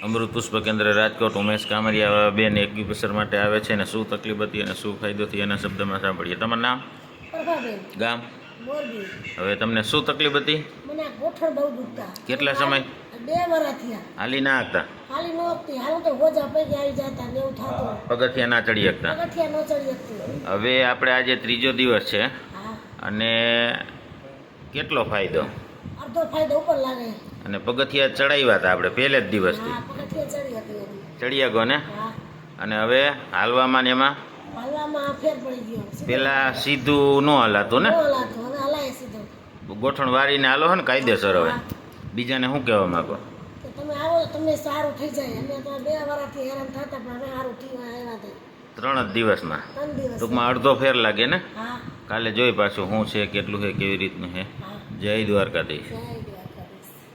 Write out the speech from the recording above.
અમૃત પુષ્પ કેન્દ્ર રાજકોટ ઉમેશ કામરિયા બેન એક્યુપ્રેશર માટે આવે છે અને શું તકલીફ હતી અને શું ફાયદો થયો એના શબ્દમાં સાંભળીએ. તમારું નામ? પ્રભાબેન, ગામ? મોરબી. હવે તમને શું તકલીફ હતી? મને આ ગોઠણ બહુ દુખતા. કેટલા સમય? 2 વર્ષ થયા. હાલી ના શકતા? હાલી નહોતી, હાલું તો હોજા પગે આવી જતા ને એવું થતું. પગથિયા ના ચડી શકતા? પગથિયા ન ચડી શકતી. હવે આપણે આજે ત્રીજો દિવસ છે હા, અને કેટલો ફાયદો? અડધો ફાયદો ઉપર લાગે. અને પગથિયા ચડાવ્યા હતા આપણે પહેલે જ દિવસથી? હા, પગથિયા ચડી હતી એની. ચડી ગયો ને? હા, અને હવે હાલવામાં ને એમાં હાલવામાં ફેર પડી ગયો. પેલા સીધું ન હલાતું ને? ન હલાતું, હવે હલાય સીધું. ગોઠણ વારીને હાલો હે ને કાયદેસર. હવે બીજાને શું કહેવા માંગો? કે તમે આવો તો તમને સારું થઈ જાય. અમે તો 2 વર્ષથી હેરાન થતા પણ હવે સારું થયું એનાથી. 3 જ દિવસમાં 3 દિવસ. ટૂંકમાં અડધો ફેર લાગે ને? હા, કાલે જોઈ પાછું શું છે, કેટલું છે, કેવી રીતનું છે. હા. જય દ્વારકાધીશ. જય